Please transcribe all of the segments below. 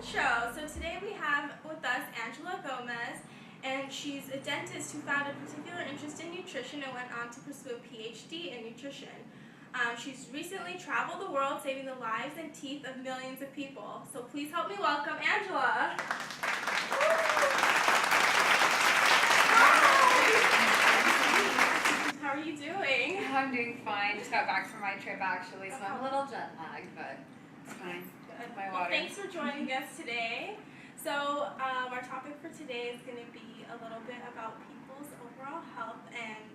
Show. So today we have with us Angela Gomez, and she's a dentist who found a particular interest in nutrition and went on to pursue a PhD in nutrition. She's recently traveled the world saving the lives and teeth of millions of people. So please help me welcome Angela. How are you doing? I'm doing fine. Just got back from my trip actually, so I'm a little jet lagged, but it's fine. My water. Well, thanks for joining us today. So our topic for today is going to be a little bit about people's overall health, and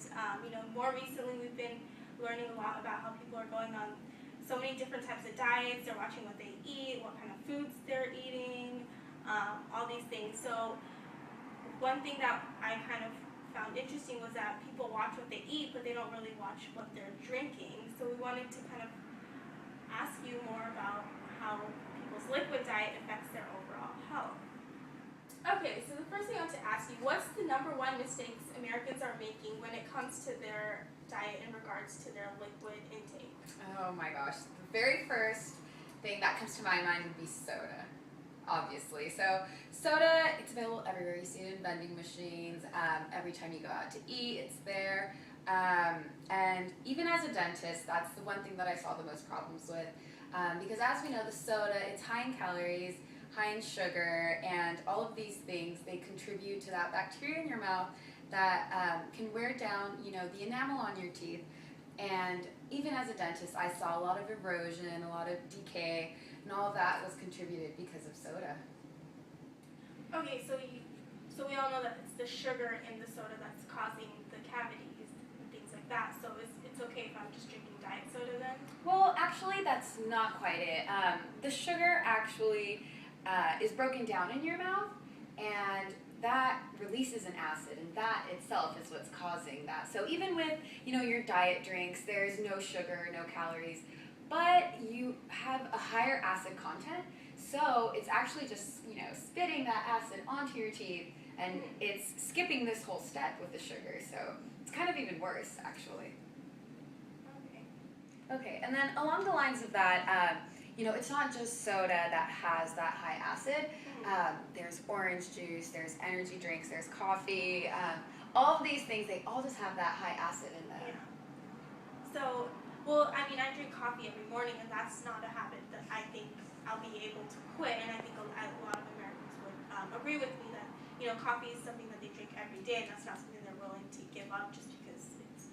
more recently we've been learning a lot about how people are going on so many different types of diets. They're watching what they eat, what kind of foods they're eating, all these things. So one thing that I kind of found interesting was that people watch what they eat, but they don't really watch what they're drinking. So we wanted to kind of ask you more about how people's liquid diet affects their overall health. Okay, so the first thing I want to ask you, what's the number one mistakes Americans are making when it comes to their diet in regards to their liquid intake? Oh my gosh. The very first thing that comes to my mind would be soda, obviously. So soda, it's available everywhere. You see it in vending machines. Every time you go out to eat, it's there. And even as a dentist, that's the one thing that I saw the most problems with. Because as we know, the soda, it's high in calories, high in sugar, and all of these things, they contribute to that bacteria in your mouth that can wear down, the enamel on your teeth. And even as a dentist, I saw a lot of erosion, a lot of decay, and all of that was contributed because of soda. Okay, so we all know that it's the sugar in the soda that's causing the cavities and things like that. So it's okay if I'm just drinking diet soda then? Well, actually, that's not quite it. The sugar actually is broken down in your mouth, and that releases an acid, and that itself is what's causing that. So even with, your diet drinks, there's no sugar, no calories, but you have a higher acid content, so it's actually just, spitting that acid onto your teeth, and it's skipping this whole step with the sugar, so it's kind of even worse, actually. Okay, and then along the lines of that, it's not just soda that has that high acid. There's orange juice, there's energy drinks, there's coffee. All of these things, they all just have that high acid in them. Yeah. So, I drink coffee every morning, and that's not a habit that I think I'll be able to quit. And I think a lot of Americans would agree with me that, coffee is something that they drink every day, and that's not something they're willing to give up just because it's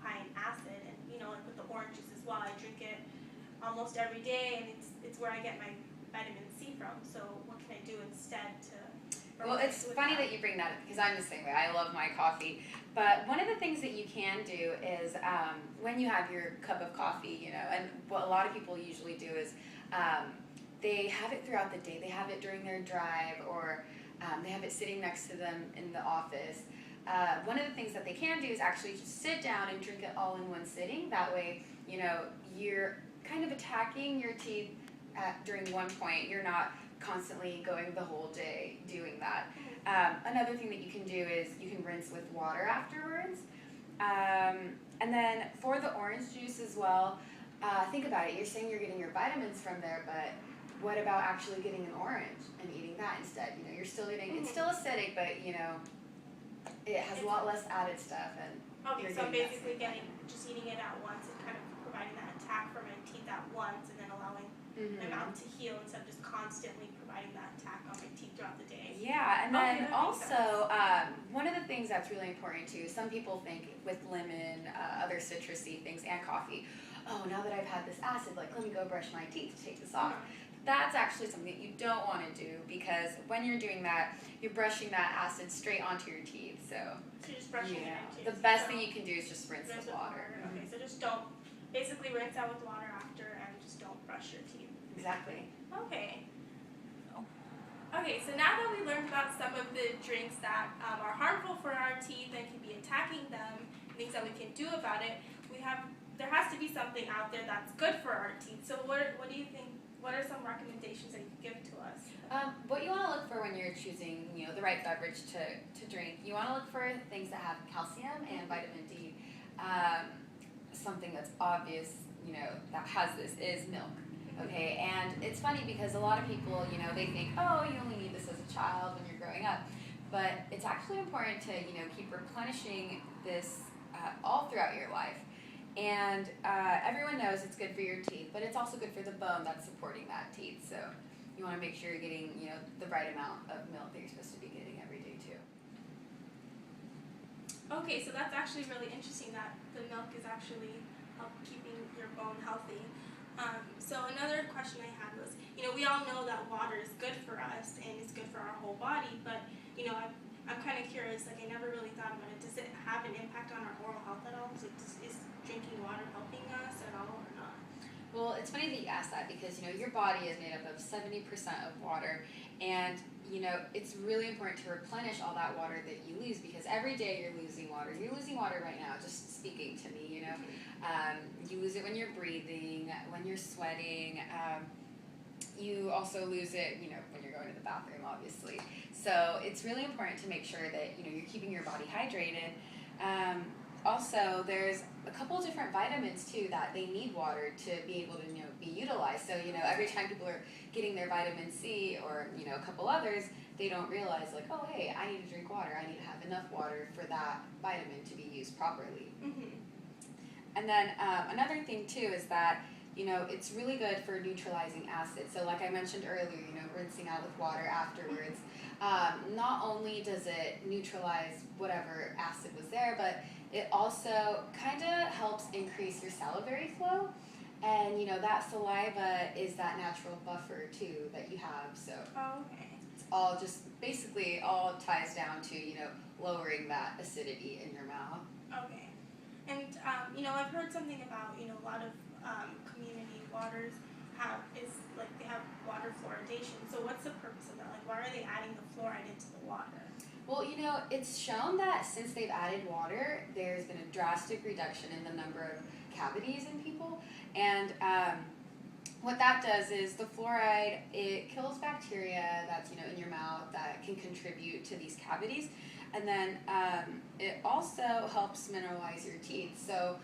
high in acid. And, like with the oranges as well, I drink it almost every day, and it's where I get my vitamin C from. So what can I do instead to... Well, it's funny that you bring that up, because I'm the same way. I love my coffee. But one of the things that you can do is when you have your cup of coffee, and what a lot of people usually do is they have it throughout the day. They have it during their drive, or they have it sitting next to them in the office. One of the things that they can do is actually just sit down and drink it all in one sitting. That way, you're kind of attacking your teeth during one point. You're not constantly going the whole day doing that. Another thing that you can do is you can rinse with water afterwards. And then for the orange juice as well, think about it. You're saying you're getting your vitamins from there, but what about actually getting an orange and eating that instead? You're still getting, it's still acidic, but it has a lot less added stuff. And okay, so I'm basically just eating it at once and kind of providing that attack for my teeth at once, and then allowing my mouth to heal instead of just constantly providing that attack on my teeth throughout the day. Yeah, and then also, one of the things that's really important too, some people think with lemon, other citrusy things, and coffee, oh, now that I've had this acid, let me go brush my teeth to take this off. That's actually something that you don't want to do, because when you're doing that, you're brushing that acid straight onto your teeth. So you're just brushing it into the best thing you can do is just rinse with water. Okay, so just don't, basically rinse out with water after, and just don't brush your teeth. Exactly. Okay. Okay, so now that we learned about some of the drinks that are harmful for our teeth and can be attacking them, things that we can do about it, there has to be something out there that's good for our teeth. So what do you think? What are some recommendations that you could give to us? What you want to look for when you're choosing, the right beverage to drink, you want to look for things that have calcium and vitamin D. Something that's obvious, that has this is milk. Okay, and it's funny because a lot of people, they think, oh, you only need this as a child when you're growing up. But it's actually important to, keep replenishing this all throughout your life. And everyone knows it's good for your teeth, but it's also good for the bone that's supporting that teeth. So you want to make sure you're getting, the right amount of milk that you're supposed to be getting every day too. Okay, so that's actually really interesting that the milk is actually keeping your bone healthy. So another question I had was, we all know that water is good for us and it's good for our whole body, but, I'm kind of curious, like I never really thought about it. Does it have an impact on our oral health at all? Is drinking water helping us at all or not? Well, it's funny that you asked that because, your body is made up of 70% of water, and, it's really important to replenish all that water that you lose because every day you're losing water. You're losing water right now, just speaking to me, You lose it when you're breathing, when you're sweating. You also lose it, when you're going to the bathroom, obviously. So it's really important to make sure that, you're keeping your body hydrated. Also, there's a couple different vitamins too that they need water to be able to be utilized. So every time people are getting their vitamin C or a couple others, they don't realize like, oh hey, I need to drink water. I need to have enough water for that vitamin to be used properly. Mm-hmm. And then another thing too is that it's really good for neutralizing acid. So like I mentioned earlier, rinsing out with water afterwards. Not only does it neutralize whatever acid was there, but it also kind of helps increase your salivary flow. And, that saliva is that natural buffer, too, that you have. So okay. It's all just basically all ties down to, lowering that acidity in your mouth. Okay. And, I've heard something about, a lot of community waters they have water fluoridation. So what's the purpose of that? Like, why are they adding the fluoride into the water? Well, it's shown that since they've added water, there's been a drastic reduction in the number of cavities in people. And what that does is the fluoride, it kills bacteria that's, in your mouth that can contribute to these cavities. And then it also helps mineralize your teeth. So,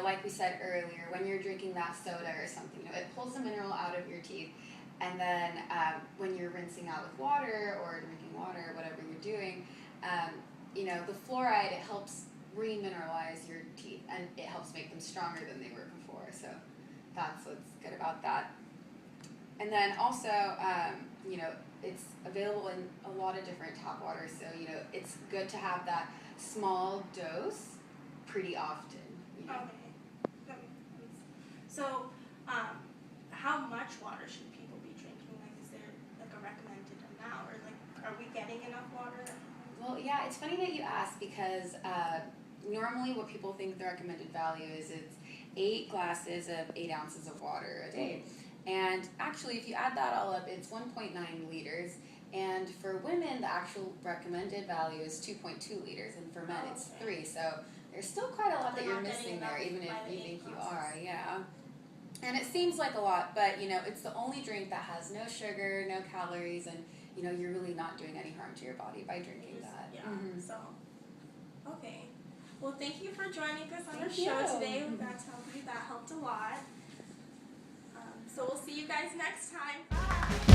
like we said earlier, when you're drinking that soda or something, it pulls the mineral out of your teeth. And then when you're rinsing out with water or drinking water, whatever you're doing, the fluoride, it helps remineralize your teeth and it helps make them stronger than they were before. So that's what's good about that. And then also, it's available in a lot of different tap waters. So, it's good to have that small dose pretty often. Okay. That makes sense. So, how much water should people be drinking? Like, is there like a recommended amount, or like, are we getting enough water? Well, yeah, it's funny that you ask because normally what people think the recommended value is it's 8 glasses of 8 ounces of water a day. And actually, if you add that all up, it's 1.9 liters. And for women, the actual recommended value is 2.2 liters, and for men, it's 3. So there's still quite a lot that you're missing there, even if you think you are, yeah. And it seems like a lot, but it's the only drink that has no sugar, no calories, and you're really not doing any harm to your body by drinking that. Yeah. Mm-hmm. So, okay. Well, thank you for joining us on our Thank show you. today. We got to help you. That helped a lot. So we'll see you guys next time. Bye.